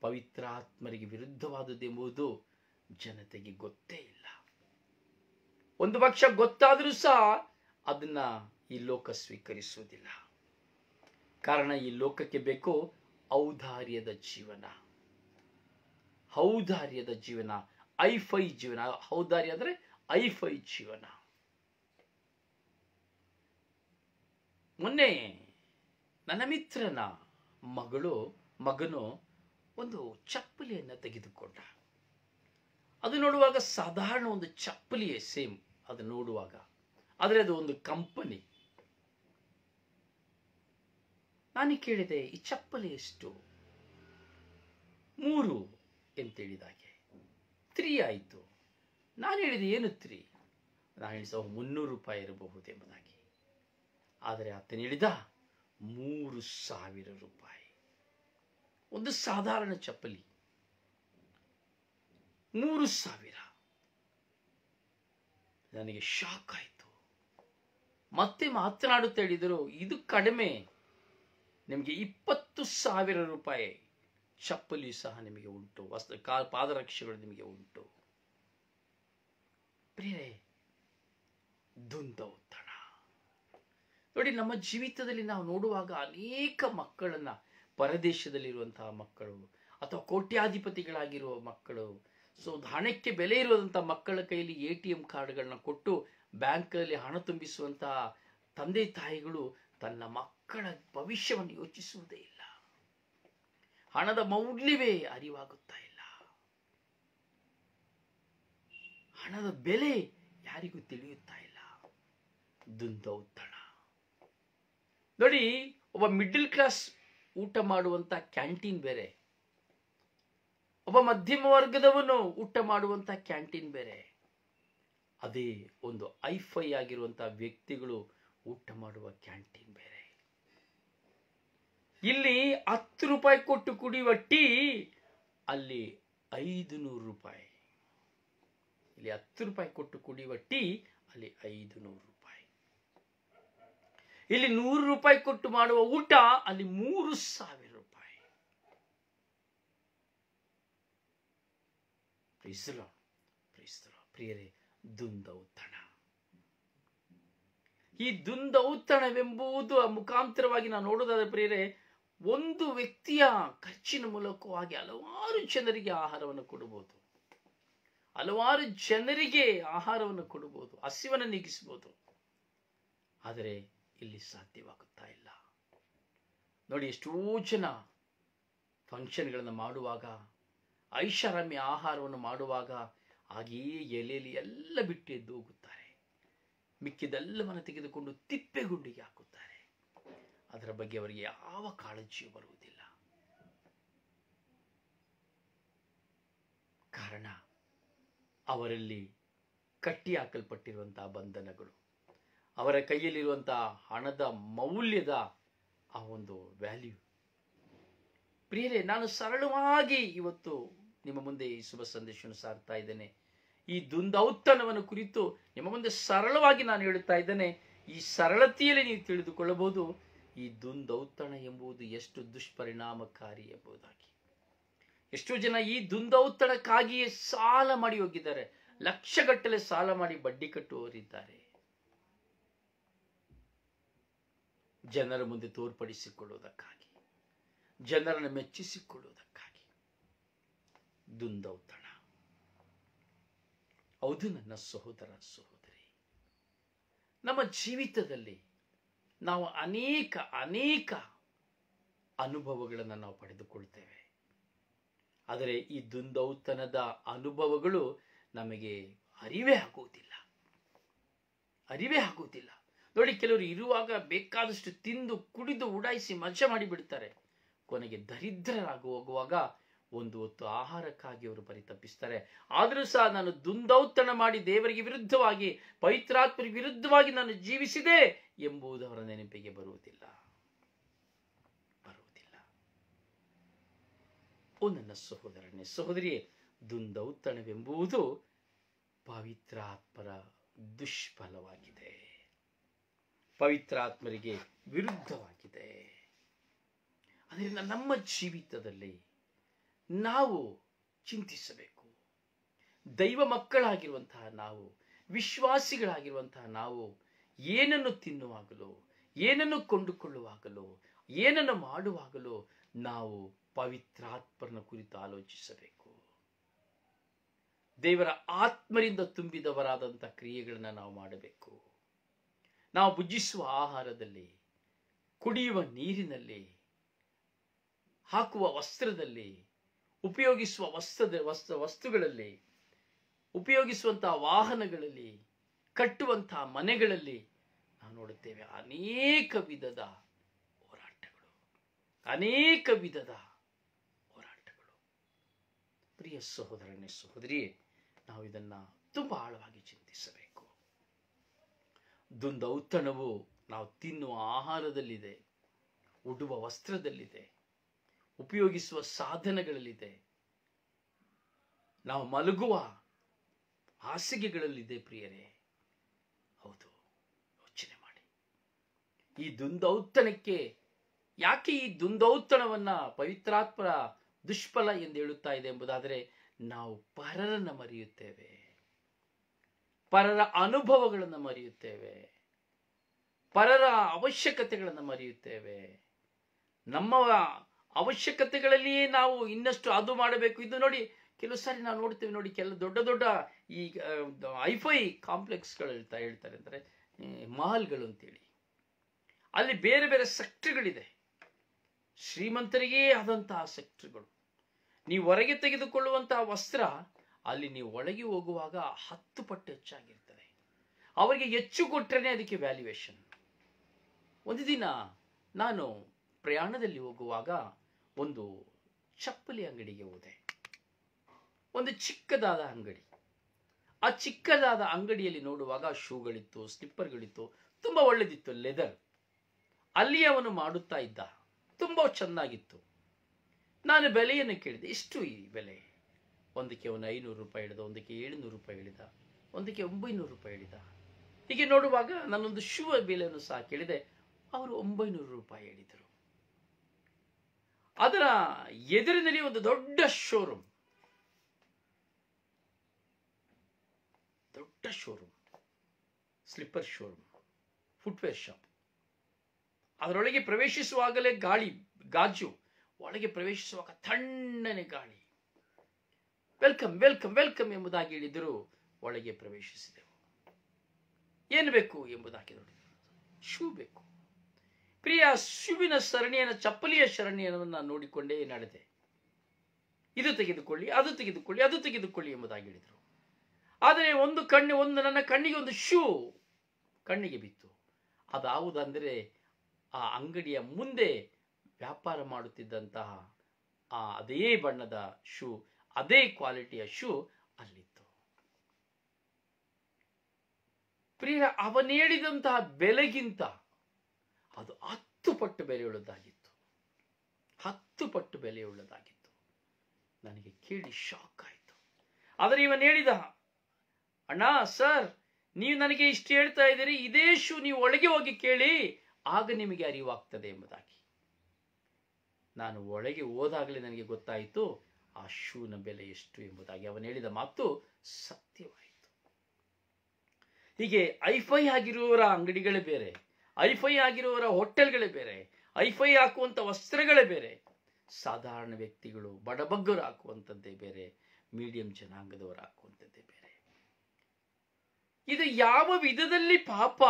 ಪವಿತ್ರ ಆತ್ಮರಿಗೆ ವಿರುದ್ಧವಾದದ್ದೆಂಬುದು ಜನತೆಗೆ ಗೊತ್ತೇ ಇಲ್ಲ. ಒಂದು ಪಕ್ಷ ಗೊತ್ತಾದರೂ ಸಹ ಅದನ್ನ ಈ ಲೋಕ ಸ್ವೀಕರಿಸುವುದಿಲ್ಲ. ಕಾರಣ, ಈ ಲೋಕಕ್ಕೆ ಬೇಕು ಔದಾರ್ಯದ ಜೀವನ, ಔದಾರ್ಯದ ಜೀವನ, ಐಫೈ ಜೀವನ. ಔದಾರ್ಯ ಅಂದ್ರೆ ಐಫೈ ಜೀವನ. ಮೊನ್ನೆ ನನ್ನ ಮಿತ್ರನ ಮಗನು ಒಂದು ಚಪ್ಪಲಿಯನ್ನು ತೆಗೆದುಕೊಂಡ. ಅದು ನೋಡುವಾಗ ಸಾಧಾರಣ ಒಂದು ಚಪ್ಪಲಿಯೇ, ಸೇಮ್ ಅದು ನೋಡುವಾಗ. ಆದರೆ ಅದು ಒಂದು ಕಂಪನಿ. ನಾನು ಕೇಳಿದೆ, ಈ ಚಪ್ಪಲಿ ಎಷ್ಟು? 3 ಅಂತ ಹೇಳಿದಾಗೆ 3 ಆಯಿತು. ನಾನು ಹೇಳಿದೆ, ಏನು 3? ನಾನು ಹೇಳಿದ 300 ರೂಪಾಯಿ ಇರಬಹುದು ಎಂಬುದಾಗಿ. ಆದರೆ ಆತನು ಹೇಳಿದ 3000 ರೂಪಾಯಿ. ಒಂದು ಸಾಧಾರಣ ಚಪ್ಪಲಿ 3000. ನನಗೆ ಶಾಕ್ ಆಯಿತು. ಮತ್ತೆ ಮಾತನಾಡುತ್ತಾ ಹೇಳಿದರು, ಇದು ಕಡಿಮೆ, ನಿಮಗೆ 20,000 ರೂಪಾಯಿ ಚಪ್ಪಲಿ ಸಹ ನಿಮಗೆ ಉಂಟು, ಪಾದರಕ್ಷೆಗಳು ನಿಮಗೆ ಉಂಟು. ಪ್ರಿಯರೇ, ದುಂದೌತಣ. ನೋಡಿ, ನಮ್ಮ ಜೀವಿತದಲ್ಲಿ ನಾವು ನೋಡುವಾಗ ಅನೇಕ ಮಕ್ಕಳನ್ನ ಪರದೇಶದಲ್ಲಿರುವಂತಹ ಮಕ್ಕಳು ಅಥವಾ ಕೋಟ್ಯಾಧಿಪತಿಗಳಾಗಿರುವ ಮಕ್ಕಳು, ಸೊ ಹಣಕ್ಕೆ ಬೆಲೆ ಇರುವಂತಹ ಮಕ್ಕಳ ಕೈಯಲ್ಲಿ ATM ಕಾರ್ಡ್ಗಳನ್ನ ಕೊಟ್ಟು ಬ್ಯಾಂಕಲ್ಲಿ ಹಣ ತುಂಬಿಸುವಂತಹ ತಂದೆ ತಾಯಿಗಳು ತನ್ನ ಮಕ್ಕಳ ಭವಿಷ್ಯವನ್ನು ಯೋಚಿಸುವುದೇ ಇಲ್ಲ. ಹಣದ ಮೌಲ್ಯವೇ ಅರಿವಾಗುತ್ತಾ ಇಲ್ಲ. ಹಣದ ಬೆಲೆ ಯಾರಿಗೂ ತಿಳಿಯುತ್ತಾ ಇಲ್ಲ. ದುಂದೌತಣ ನೋಡಿ, ಒಬ್ಬ ಮಿಡ್ಲ್ ಕ್ಲಾಸ್ ಊಟ ಮಾಡುವಂತ ಕ್ಯಾಂಟೀನ್ ಬೇರೆ, ಒಬ್ಬ ಮಧ್ಯಮ ವರ್ಗದವನು ಊಟ ಮಾಡುವಂತ ಕ್ಯಾಂಟೀನ್ ಬೇರೆ, ಅದೇ ಒಂದು ಐಫೈ ಆಗಿರುವಂತಹ ವ್ಯಕ್ತಿಗಳು ಊಟ ಮಾಡುವ ಕ್ಯಾಂಟೀನ್ ಬೇರೆ. ಇಲ್ಲಿ 10 ರೂಪಾಯಿ ಕೊಟ್ಟು ಕುಡಿಯುವ ಟೀ ಅಲ್ಲಿ 500 ರೂಪಾಯಿ. ಇಲ್ಲಿ 10 ರೂಪಾಯಿ ಕೊಟ್ಟು ಕುಡಿಯುವ ಟೀ ಅಲ್ಲಿ 500 ರೂಪಾಯಿ. ಇಲ್ಲಿ 100 ರೂಪಾಯಿ ಕೊಟ್ಟು ಮಾಡುವ ಊಟ ಅಲ್ಲಿ 3000 ರೂಪಾಯಿ. ಪ್ರಿಯರೇ, ದುಂದೌತಣ. ಈ ದುಂದೌತಣವೆಂಬುದು ಮುಖಾಂತರವಾಗಿ ನಾವು ನೋಡೋದಾದ್ರೆ ಪ್ರಿಯರೇ, ಒಂದು ವ್ಯಕ್ತಿಯ ಖರ್ಚಿನ ಮೂಲಕವಾಗಿ ಹಲವಾರು ಜನರಿಗೆ ಆಹಾರವನ್ನು ಕೊಡಬಹುದು, ಹಲವಾರು ಜನರಿಗೆ ಆಹಾರವನ್ನು ಕೊಡಬಹುದು, ಹಸಿವನ್ನು ನೀಗಿಸಬಹುದು. ಆದರೆ ಇಲ್ಲಿ ಸಾಧ್ಯವಾಗುತ್ತಾ ಇಲ್ಲ. ನೋಡಿ, ಎಷ್ಟೋ ಜನ ಫಂಕ್ಷನ್ಗಳನ್ನು ಮಾಡುವಾಗ, ಐಷಾರಾಮಿ ಆಹಾರವನ್ನು ಮಾಡುವಾಗ ಹಾಗೆಯೇ ಎಲೆಯಲ್ಲಿ ಎಲ್ಲ ಬಿಟ್ಟು ಎದ್ದು ಹೋಗುತ್ತಾರೆ. ಮಿಕ್ಕಿದೆಲ್ಲವನ್ನು ತೆಗೆದುಕೊಂಡು ತಿಪ್ಪೆಗುಂಡಿಗೆ ಹಾಕುತ್ತಾರೆ. ಅದರ ಬಗ್ಗೆ ಅವರಿಗೆ ಯಾವ ಕಾಳಜಿಯೂ ಬರುವುದಿಲ್ಲ. ಕಾರಣ ಅವರಲ್ಲಿ ಕಟ್ಟಿ ಹಾಕಲ್ಪಟ್ಟಿರುವಂತಹ ಬಂಧನಗಳು, ಅವರ ಕೈಯಲ್ಲಿರುವಂತಹ ಹಣದ ಮೌಲ್ಯದ ಆ ಒಂದು ವ್ಯಾಲ್ಯೂ. ಪ್ರಿಯರೇ, ನಾನು ಸರಳವಾಗಿ ಇವತ್ತು ನಿಮ್ಮ ಮುಂದೆ ಈ ಶುಭ ಸಂದೇಶವನ್ನು ಸಾರ್ತಾ ಇದ್ದೇನೆ. ಈ ದುಂದೌತಣವನ್ನು ಕುರಿತು ನಿಮ್ಮ ಮುಂದೆ ಸರಳವಾಗಿ ನಾನು ಹೇಳುತ್ತಾ ಇದ್ದೇನೆ. ಈ ಸರಳತೆಯಲ್ಲಿ ನೀವು ತಿಳಿದುಕೊಳ್ಳಬಹುದು ಈ ದುಂದೌತಣ ಎಂಬುದು ಎಷ್ಟು ದುಷ್ಪರಿಣಾಮಕಾರಿ ಎಂಬುದಾಗಿ. ಎಷ್ಟೋ ಜನ ಈ ದುಂದೌತಣಕ್ಕಾಗಿಯೇ ಸಾಲ ಮಾಡಿ ಹೋಗಿದ್ದಾರೆ. ಲಕ್ಷಗಟ್ಟಲೆ ಸಾಲ ಮಾಡಿ ಬಡ್ಡಿ ಕಟ್ಟುವವರಿದ್ದಾರೆ. ಜನರ ಮುಂದೆ ತೋರ್ಪಡಿಸಿಕೊಳ್ಳುವುದಕ್ಕಾಗಿ, ಜನರನ್ನು ಮೆಚ್ಚಿಸಿಕೊಳ್ಳುವುದಕ್ಕಾಗಿ ದುಂದೌತಣ. ಹೌದು ನನ್ನ ಸಹೋದರ ಸಹೋದರಿ, ನಮ್ಮ ಜೀವಿತದಲ್ಲಿ ನಾವು ಅನೇಕ ಅನುಭವಗಳನ್ನು ನಾವು ಪಡೆದುಕೊಳ್ತೇವೆ. ಆದರೆ ಈ ದುಂದೌತಣದ ಅನುಭವಗಳು ನಮಗೆ ಅರಿವೇ ಆಗುವುದಿಲ್ಲ. ನೋಡಿ, ಕೆಲವರು ಇರುವಾಗ ಬೇಕಾದಷ್ಟು ತಿಂದು ಕುಡಿದು ಉಡಾಯಿಸಿ ಮಜಾ ಮಾಡಿ ಬಿಡ್ತಾರೆ. ಕೊನೆಗೆ ದರಿದ್ರರಾಗಿ ಹೋಗುವಾಗ ಒಂದು ಹೊತ್ತು ಆಹಾರಕ್ಕಾಗಿ ಅವರು ಪರಿತಪಿಸ್ತಾರೆ. ಆದರೂ ಸಹ ನಾನು ದುಂದೌತಣ ಮಾಡಿ ದೇವರಿಗೆ ವಿರುದ್ಧವಾಗಿ, ಪವಿತ್ರಾತ್ಮರಿಗೆ ವಿರುದ್ಧವಾಗಿ ನಾನು ಜೀವಿಸಿದೆ ಎಂಬುದು ಅವರ ನೆನಪಿಗೆ ಬರುವುದಿಲ್ಲ. ಓ ನನ್ನ ಸಹೋದರನೇ, ಸಹೋದರಿಯೇ, ದುಂದೌತಣವೆಂಬುದು ಪವಿತ್ರಾತ್ಮರ ದುಷ್ಫಲವಾಗಿದೆ, ಪವಿತ್ರಾತ್ಮರಿಗೆ ವಿರುದ್ಧವಾಗಿದೆ. ಅದರಿಂದ ನಮ್ಮ ಜೀವಿತದಲ್ಲಿ ನಾವು ಚಿಂತಿಸಬೇಕು. ದೈವ ಮಕ್ಕಳಾಗಿರುವಂತಹ ನಾವು, ವಿಶ್ವಾಸಿಗಳಾಗಿರುವಂತಹ ನಾವು ಏನನ್ನು ತಿನ್ನುವಾಗಲೂ, ಏನನ್ನು ಕೊಂಡುಕೊಳ್ಳುವಾಗಲೂ, ಏನನ್ನು ಮಾಡುವಾಗಲೂ ನಾವು ಪವಿತ್ರಾತ್ಮನ ಕುರಿತು ಆಲೋಚಿಸಬೇಕು. ದೇವರ ಆತ್ಮರಿಂದ ತುಂಬಿದವರಾದಂಥ ಕ್ರಿಯೆಗಳನ್ನ ನಾವು ಮಾಡಬೇಕು. ನಾವು ಭುಜಿಸುವ ಆಹಾರದಲ್ಲಿ, ಕುಡಿಯುವ ನೀರಿನಲ್ಲಿ, ಹಾಕುವ ವಸ್ತ್ರದಲ್ಲಿ, ಉಪಯೋಗಿಸುವ ವಸ್ತುಗಳಲ್ಲಿ, ಉಪಯೋಗಿಸುವಂತಹ ವಾಹನಗಳಲ್ಲಿ, ಕಟ್ಟುವಂತಹ ಮನೆಗಳಲ್ಲಿ ನಾವು ನೋಡುತ್ತೇವೆ ಅನೇಕ ವಿಧದ ಹೋರಾಟಗಳು. ಪ್ರಿಯ ಸಹೋದರನೇ, ಸಹೋದರಿಯೇ, ನಾವು ಇದನ್ನ ತುಂಬಾ ಆಳವಾಗಿ ಚಿಂತಿಸಬೇಕು. ದುಂದೌತಣವು ನಾವು ತಿನ್ನುವ ಆಹಾರದಲ್ಲಿದೆ, ಉಡುವ ವಸ್ತ್ರದಲ್ಲಿದೆ, ಉಪಯೋಗಿಸುವ ಸಾಧನಗಳಲ್ಲಿದೆ, ನಾವು ಮಲಗುವ ಹಾಸಿಗೆಗಳಲ್ಲಿದೆ. ಪ್ರಿಯರೇ, ಹೌದು, ಯೋಚನೆ ಮಾಡಿ. ಈ ದುಂದೌತಣಕ್ಕೆ ಯಾಕೆ ಈ ದುಂದೌತಣವನ್ನ ಪವಿತ್ರಾತ್ಮರ ದುಷ್ಫಲ ಎಂದು ಹೇಳುತ್ತಾ ಇದೆ ಎಂಬುದಾದರೆ, ನಾವು ಪರರನ್ನ ಮರೆಯುತ್ತೇವೆ, ಪರರ ಅನುಭವಗಳನ್ನು ಮರೆಯುತ್ತೇವೆ, ಪರರ ಅವಶ್ಯಕತೆಗಳನ್ನು ಮರೆಯುತ್ತೇವೆ, ನಮ್ಮ ಅವಶ್ಯಕತೆಗಳಲ್ಲಿಯೇ ನಾವು ಇನ್ನಷ್ಟು ಅದು ಮಾಡಬೇಕು ಇದು ನೋಡಿ. ಕೆಲವು ಸಾರಿ ನಾವು ನೋಡ್ತೇವೆ ನೋಡಿ, ಕೆಲವು ದೊಡ್ಡ ದೊಡ್ಡ ಈ ಐಫೈ ಕಾಂಪ್ಲೆಕ್ಸ್ಗಳು ಹೇಳ್ತಾರೆ ಅಂದರೆ ಮಾಲ್ಗಳು ಅಂತೇಳಿ, ಅಲ್ಲಿ ಬೇರೆ ಬೇರೆ ಸೆಕ್ಟರ್ಗಳಿದೆ. ಶ್ರೀಮಂತರಿಗೇ ಆದಂತಹ ಸೆಕ್ಟರ್ಗಳು. ನೀವು ಹೊರಗೆ ತೆಗೆದುಕೊಳ್ಳುವಂತಹ ವಸ್ತ್ರ ಅಲ್ಲಿ ನೀವು ಒಳಗೆ ಹೋಗುವಾಗ 10 ಪಟ್ಟು ಹೆಚ್ಚಾಗಿರ್ತದೆ. ಅವರಿಗೆ ಹೆಚ್ಚು ಕೊಟ್ಟರೆ ಅದಕ್ಕೆ ವ್ಯಾಲ್ಯೂಯೇಷನ್. ಒಂದು ದಿನ ನಾನು ಪ್ರಯಾಣದಲ್ಲಿ ಹೋಗುವಾಗ ಒಂದು ಚಪ್ಪಲಿ ಅಂಗಡಿಗೆ ಹೋದೆ. ಒಂದು ಚಿಕ್ಕದಾದ ಅಂಗಡಿ. ಆ ಚಿಕ್ಕದಾದ ಅಂಗಡಿಯಲ್ಲಿ ನೋಡುವಾಗ ಶೂಗಳಿತ್ತು, ಸ್ಲಿಪ್ಪರ್ಗಳಿತ್ತು, ತುಂಬ ಒಳ್ಳೆದಿತ್ತು, ಲೆದರ್. ಅಲ್ಲಿ ಅವನು ಮಾಡುತ್ತಾ ಇದ್ದ, ತುಂಬ ಚೆನ್ನಾಗಿತ್ತು. ನಾನು ಬೆಲೆಯನ್ನು ಕೇಳಿದೆ, ಎಷ್ಟು ಈ ಬೆಲೆ? ಒಂದಕ್ಕೆ ಅವನು 500 ರೂಪಾಯಿ ಹೇಳಿದ, ಒಂದಕ್ಕೆ 700 ರೂಪಾಯಿ ಹೇಳಿದ, ಒಂದಕ್ಕೆ 900 ರೂಪಾಯಿ ಹೇಳಿದ. ಹೀಗೆ ನೋಡುವಾಗ ನಾನೊಂದು ಶೂ ಬೆಲೆಯನ್ನು ಸಹ ಕೇಳಿದೆ, ಅವರು 900 ರೂಪಾಯಿ ಹೇಳಿದರು. ಅದರ ಎದುರಿನಲ್ಲಿ ಒಂದು ದೊಡ್ಡ showroom, slipper showroom, footwear shop. ಅದರೊಳಗೆ ಪ್ರವೇಶಿಸುವಾಗಲೇ ಗಾಜು, ಒಳಗೆ ಪ್ರವೇಶಿಸುವಾಗ ತಣ್ಣನೆ ಗಾಳಿ. ವೆಲ್ಕಮ್ ವೆಲ್ಕಮ್ ವೆಲ್ಕಮ್ ಎಂಬುದಾಗಿ ಹೇಳಿದರು. ಒಳಗೆ ಪ್ರವೇಶಿಸಿದೆವು. ಏನು ಬೇಕು ಎಂಬುದಾಗಿ ನೋಡಿ, ಶೂ ಬೇಕು. ಪ್ರಿಯ, ಶೂವಿನ ಸರಣಿಯನ್ನು, ಚಪ್ಪಲಿಯ ಸರಣಿಯನ್ನು ನಾನು ನೋಡಿಕೊಂಡೇ ನಡೆದೆ. ಇದು ತೆಗೆದುಕೊಳ್ಳಿ, ಅದು ತೆಗೆದುಕೊಳ್ಳಿ, ಅದು ತೆಗೆದುಕೊಳ್ಳಿ ಎಂಬುದಾಗಿ ಹೇಳಿದರು. ಆದರೆ ನನ್ನ ಕಣ್ಣಿಗೆ ಒಂದು ಶೂ ಕಣ್ಣಿಗೆ ಬಿತ್ತು. ಅದಾವುದಂದರೆ ಆ ಅಂಗಡಿಯ ಮುಂದೆ ವ್ಯಾಪಾರ ಮಾಡುತ್ತಿದ್ದಂತಹ ಅದೇ ಬಣ್ಣದ ಶೂ, ಅದೇ ಕ್ವಾಲಿಟಿಯ ಶೂ ಅಲ್ಲಿತ್ತು. ಪ್ರಿಯ, ಅವನು ಹೇಳಿದಂತಹ ಬೆಲೆಗಿಂತ ಅದು 10 ಪಟ್ಟು ಬೆಲೆಯುಳ್ಳದಾಗಿತ್ತು. 10 ಪಟ್ಟು ಬೆಲೆಯುಳ್ಳದಾಗಿತ್ತು. ನನಗೆ ಕೇಳಿ ಶಾಕ್ ಆಯಿತು. ಆದರೆ ಇವನು ಹೇಳಿದ, ಅಣ್ಣ ಸರ್, ನೀವು ನನಗೆ ಇಷ್ಟು ಹೇಳ್ತಾ ಇದ್ದೀರಿ, ಇದೇ ಶೂ ನೀವು ಒಳಗೆ ಹೋಗಿ ಕೇಳಿ, ಆಗ ನಿಮಗೆ ಅರಿವಾಗ್ತದೆ ಎಂಬುದಾಗಿ. ನಾನು ಒಳಗೆ ಹೋದಾಗಲೇ ನನಗೆ ಗೊತ್ತಾಯಿತು ಆ ಶೂನ ಬೆಲೆ ಎಷ್ಟು ಎಂಬುದಾಗಿ. ಅವನು ಹೇಳಿದ ಮಾತು ಸತ್ಯವಾಯಿತು. ಹೀಗೆ ಐಫೈ ಆಗಿರುವವರ ಅಂಗಡಿಗಳೇ ಬೇರೆ, ಐಫೈ ಆಗಿರುವವರ ಹೋಟೆಲ್ಗಳೇ ಬೇರೆ, ಐಫೈ ಹಾಕುವಂಥ ವಸ್ತ್ರಗಳೇ ಬೇರೆ, ಸಾಧಾರಣ ವ್ಯಕ್ತಿಗಳು ಬಡಬಗ್ಗರು ಹಾಕುವಂಥದ್ದೇ ಬೇರೆ, ಮೀಡಿಯಂ ಜನಾಂಗದವರು ಹಾಕುವಂಥದ್ದೇ ಬೇರೆ. ಇದು ಯಾವ ವಿಧದಲ್ಲಿ ಪಾಪ?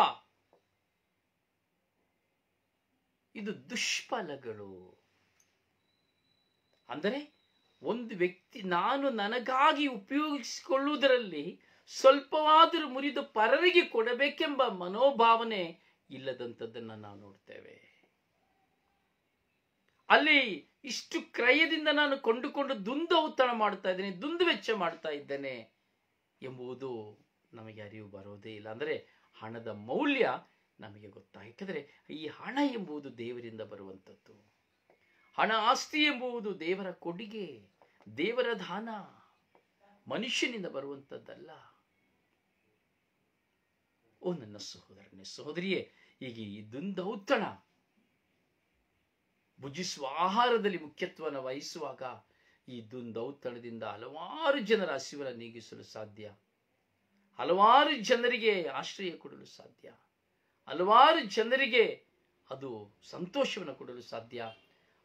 ಇದು ದುಷ್ಫಲಗಳು. ಅಂದರೆ ಒಂದು ವ್ಯಕ್ತಿ ನಾನು ನನಗಾಗಿ ಉಪಯೋಗಿಸಿಕೊಳ್ಳುವುದರಲ್ಲಿ ಸ್ವಲ್ಪವಾದರೂ ಮುರಿದು ಪರರಿಗೆ ಕೊಡಬೇಕೆಂಬ ಮನೋಭಾವನೆ ಇಲ್ಲದಂಥದ್ದನ್ನು ನಾವು ನೋಡ್ತೇವೆ. ಅಲ್ಲಿ ಇಷ್ಟು ಕ್ರಯದಿಂದ ನಾನು ಕೊಂಡುಕೊಂಡು ದುಂದೌತಣ ಮಾಡ್ತಾ ಇದ್ದೇನೆ, ದುಂದು ವೆಚ್ಚ ಮಾಡ್ತಾ ಇದ್ದೇನೆ ಎಂಬುದು ನಮಗೆ ಅರಿವು ಬರೋದೇ ಇಲ್ಲ. ಅಂದರೆ ಹಣದ ಮೌಲ್ಯ ನಮಗೆ ಗೊತ್ತಾಯ್ತಂದ್ರೆ, ಈ ಹಣ ಎಂಬುದು ದೇವರಿಂದ ಬರುವಂಥದ್ದು. ಹಣ, ಆಸ್ತಿ ಎಂಬುದು ದೇವರ ಕೊಡುಗೆ, ದೇವರ ದಾನ, ಮನುಷ್ಯನಿಂದ ಬರುವಂಥದ್ದಲ್ಲ. ಓ ನನ್ನ ಸಹೋದರನೇ, ಸಹೋದರಿಯೇ, ಈಗ ಈ ದುಂದೌತಣ ಭುಜಿಸುವ ಆಹಾರದಲ್ಲಿ ಮುಖ್ಯತ್ವವನ್ನು ವಹಿಸುವಾಗ ಈ ದುಂದೌತಣದಿಂದ ಹಲವಾರು ಜನರ ಹಸಿವನ್ನು ನೀಗಿಸಲು ಸಾಧ್ಯ, ಹಲವಾರು ಜನರಿಗೆ ಆಶ್ರಯ ಕೊಡಲು ಸಾಧ್ಯ, ಹಲವಾರು ಜನರಿಗೆ ಅದು ಸಂತೋಷವನ್ನು ಕೊಡಲು ಸಾಧ್ಯ.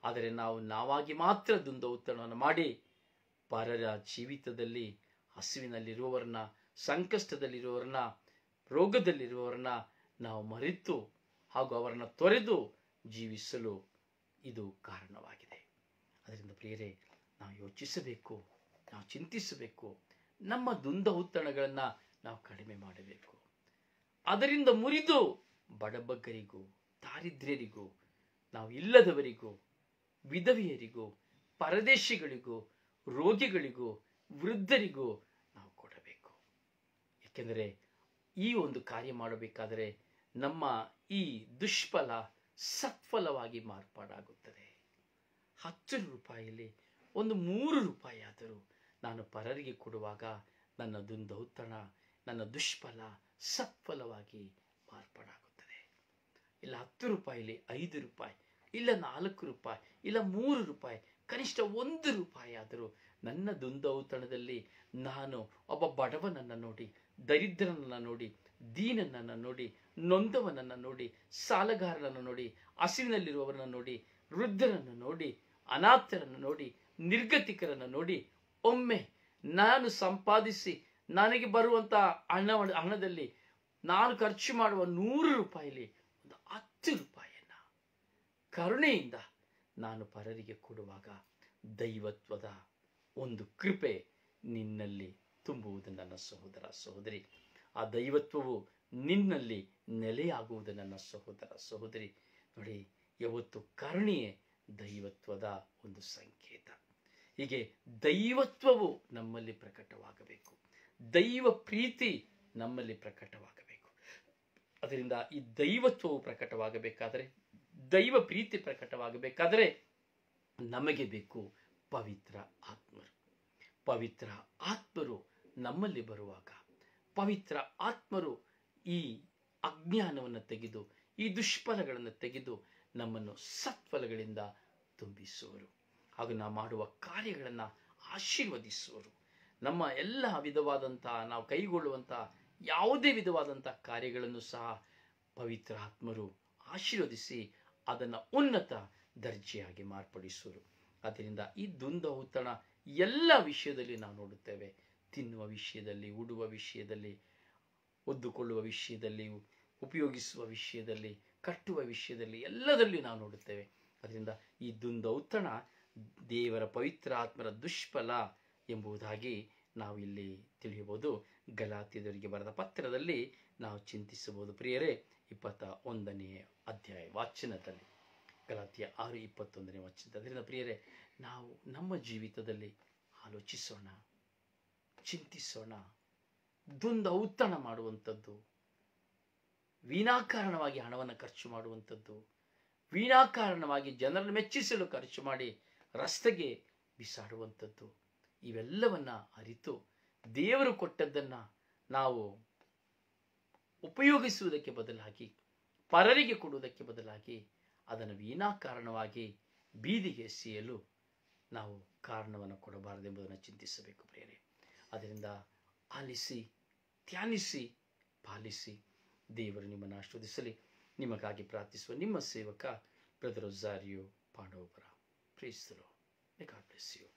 ಆದರೆ ನಾವಾಗಿ ಮಾತ್ರ ದುಂದೌತಣವನ್ನು ಮಾಡಿ ಪರರ ಜೀವಿತದಲ್ಲಿ ಹಸಿವಿನಲ್ಲಿರುವವರನ್ನ, ಸಂಕಷ್ಟದಲ್ಲಿರುವವರನ್ನ, ರೋಗದಲ್ಲಿರುವವರನ್ನ ನಾವು ಮರೆತು ಹಾಗೂ ಅವರನ್ನು ತೊರೆದು ಜೀವಿಸಲು ಇದು ಕಾರಣವಾಗಿದೆ. ಅದರಿಂದ ಪ್ರಿಯರೇ, ನಾವು ಯೋಚಿಸಬೇಕು, ನಾವು ಚಿಂತಿಸಬೇಕು. ನಮ್ಮ ದುಂದೌತಣಗಳನ್ನು ನಾವು ಕಡಿಮೆ ಮಾಡಬೇಕು. ಅದರಿಂದ ಮುರಿದು ಬಡಬಗ್ಗರಿಗೂ, ದಾರಿದ್ರ್ಯರಿಗೂ, ನಾವು ಇಲ್ಲದವರಿಗೂ, ವಿಧವೆಯರಿಗೂ, ಪರದೇಶಿಗಳಿಗೂ, ರೋಗಿಗಳಿಗೂ, ವೃದ್ಧರಿಗೂ ನಾವು ಕೊಡಬೇಕು. ಏಕೆಂದರೆ ಈ ಒಂದು ಕಾರ್ಯ ಮಾಡಬೇಕಾದರೆ ನಮ್ಮ ಈ ದುಷ್ಫಲ ಸತ್ಫಲವಾಗಿ ಮಾರ್ಪಾಡಾಗುತ್ತದೆ. 10 ರೂಪಾಯಿಯಲ್ಲಿ ಒಂದು 3 ರೂಪಾಯಿ ಆದರೂ ನಾನು ಪರರಿಗೆ ಕೊಡುವಾಗ ನನ್ನ ದುಂದೌತಣ, ನನ್ನ ದುಷ್ಫಲ ಸತ್ಫಲವಾಗಿ ಮಾರ್ಪಾಡಾಗುತ್ತದೆ. ಇಲ್ಲ 10 ರೂಪಾಯಿಲಿ 5 ರೂಪಾಯಿ, ಇಲ್ಲ 4 ರೂಪಾಯಿ, ಇಲ್ಲ 3 ರೂಪಾಯಿ, ಕನಿಷ್ಠ 1 ರೂಪಾಯಿ ಆದರೂ ನನ್ನ ದುಂದೌತಣದಲ್ಲಿ ನಾನು ಒಬ್ಬ ಬಡವನನ್ನು ನೋಡಿ, ದರಿದ್ರನನ್ನು ನೋಡಿ, ದೀನನನ್ನು ನೋಡಿ, ನೊಂದವನನ್ನು ನೋಡಿ, ಸಾಲಗಾರನನ್ನು ನೋಡಿ, ಹಸಿವಿನಲ್ಲಿರುವವರನ್ನು ನೋಡಿ, ವೃದ್ಧರನ್ನು ನೋಡಿ ಅನಾಥರನ್ನು ನೋಡಿ, ನಿರ್ಗತಿಕರನ್ನು ನೋಡಿ, ಒಮ್ಮೆ ನಾನು ಸಂಪಾದಿಸಿ ನನಗೆ ಬರುವಂತ ಹಣದಲ್ಲಿ ನಾನು ಖರ್ಚು ಮಾಡುವ 100 ರೂಪಾಯಿಲಿ ಒಂದು 10 ರೂಪಾಯಿಯನ್ನ ಕರುಣೆಯಿಂದ ನಾನು ಪರರಿಗೆ ಕೊಡುವಾಗ ದೈವತ್ವದ ಒಂದು ಕೃಪೆ ನಿನ್ನಲ್ಲಿ ತುಂಬುವುದು ನನ್ನ ಸಹೋದರ ಸಹೋದರಿ. ಆ ದೈವತ್ವವು ನಿನ್ನಲ್ಲಿ ನೆಲೆಯಾಗುವುದು ನನ್ನ ಸಹೋದರ ಸಹೋದರಿ. ನೋಡಿ, ಯಾವತ್ತು ಕರುಣೆಯೇ ದೈವತ್ವದ ಒಂದು ಸಂಕೇತ. ಹೀಗೆ ದೈವತ್ವವು ನಮ್ಮಲ್ಲಿ ಪ್ರಕಟವಾಗಬೇಕು, ದೈವ ಪ್ರೀತಿ ನಮ್ಮಲ್ಲಿ ಪ್ರಕಟವಾಗಬೇಕು. ಅದರಿಂದ ಈ ದೈವತ್ವವು ಪ್ರಕಟವಾಗಬೇಕಾದರೆ, ದೈವ ಪ್ರೀತಿ ಪ್ರಕಟವಾಗಬೇಕಾದರೆ ನಮಗೆ ಬೇಕು ಪವಿತ್ರ ಆತ್ಮರು. ಪವಿತ್ರ ಆತ್ಮರು ನಮ್ಮಲ್ಲಿ ಬರುವಾಗ, ಪವಿತ್ರ ಆತ್ಮರು ಈ ಅಜ್ಞಾನವನ್ನು ತೆಗೆದು, ಈ ದುಷ್ಫಲಗಳನ್ನು ತೆಗೆದು ನಮ್ಮನ್ನು ಸತ್ಫಲಗಳಿಂದ ತುಂಬಿಸುವರು. ಹಾಗೂ ನಾವು ಮಾಡುವ ಕಾರ್ಯಗಳನ್ನು ಆಶೀರ್ವದಿಸುವರು. ನಮ್ಮ ಎಲ್ಲ ವಿಧವಾದಂತಹ, ನಾವು ಕೈಗೊಳ್ಳುವಂತಹ ಯಾವುದೇ ವಿಧವಾದಂತಹ ಕಾರ್ಯಗಳನ್ನು ಸಹ ಪವಿತ್ರ ಆತ್ಮರು ಆಶೀರ್ವದಿಸಿ ಅದನ್ನು ಉನ್ನತ ದರ್ಜೆಯಾಗಿ ಮಾರ್ಪಡಿಸುವರು. ಆದ್ದರಿಂದ ಈ ದುಂದೌತಣ ಎಲ್ಲ ವಿಷಯದಲ್ಲಿ ನಾವು ನೋಡುತ್ತೇವೆ. ತಿನ್ನುವ ವಿಷಯದಲ್ಲಿ, ಉಡುವ ವಿಷಯದಲ್ಲಿ, ಒದ್ದುಕೊಳ್ಳುವ ವಿಷಯದಲ್ಲಿ, ಉಪಯೋಗಿಸುವ ವಿಷಯದಲ್ಲಿ, ಕಟ್ಟುವ ವಿಷಯದಲ್ಲಿ, ಎಲ್ಲದರಲ್ಲಿ ನಾವು ನೋಡುತ್ತೇವೆ. ಅದರಿಂದ ಈ ದುಂದೌತಣ ದೇವರ ಪವಿತ್ರ ಆತ್ಮರ ದುಷ್ಫಲ ಎಂಬುದಾಗಿ ನಾವು ಇಲ್ಲಿ ತಿಳಿಯಬಹುದು. ಗಲಾತ್ಯದವರಿಗೆ ಬರೆದ ಪತ್ರದಲ್ಲಿ ನಾವು ಚಿಂತಿಸಬಹುದು ಪ್ರಿಯರೇ. 21ನೇ ಅಧ್ಯಾಯ ವಾಚನದಲ್ಲಿ, ಗಲಾತ್ಯ 6:21 ವಚನ. ಅದರಿಂದ ಪ್ರಿಯರೇ, ನಾವು ನಮ್ಮ ಜೀವಿತದಲ್ಲಿ ಆಲೋಚಿಸೋಣ, ಚಿಂತಿಸೋಣ. ದುಂದೌತಣ ಮಾಡುವಂಥದ್ದು, ವಿನಾಕಾರಣವಾಗಿ ಹಣವನ್ನು ಖರ್ಚು ಮಾಡುವಂಥದ್ದು, ವಿನಾಕಾರಣವಾಗಿ ಜನರನ್ನು ಮೆಚ್ಚಿಸಲು ಖರ್ಚು ಮಾಡಿ ರಸ್ತೆಗೆ ಬಿಸಾಡುವಂಥದ್ದು, ಇವೆಲ್ಲವನ್ನ ಅರಿತು ದೇವರು ಕೊಟ್ಟದ್ದನ್ನು ನಾವು ಉಪಯೋಗಿಸುವುದಕ್ಕೆ ಬದಲಾಗಿ, ಪರರಿಗೆ ಕೊಡುವುದಕ್ಕೆ ಬದಲಾಗಿ ಅದನ್ನು ವಿನಾಕಾರಣವಾಗಿ ಬೀದಿಗೆ ಎಸೆಯಲು ನಾವು ಕಾರಣವನ್ನು ಕೊಡಬಾರದೆಂಬುದನ್ನು ಚಿಂತಿಸಬೇಕು ಪ್ರಿಯರೇ. ಅದರಿಂದ ಆಲಿಸಿ, ಧ್ಯಾನಿಸಿ, ಪಾಲಿಸಿ. ದೇವರು ನಿಮ್ಮನ್ನು ಆಶೀರ್ವದಿಸಲಿ. ನಿಮಗಾಗಿ ಪ್ರಾರ್ಥಿಸುವ ನಿಮ್ಮ ಸೇವಕ brother Rozario Pandavapura. Praise the lord. May God bless you.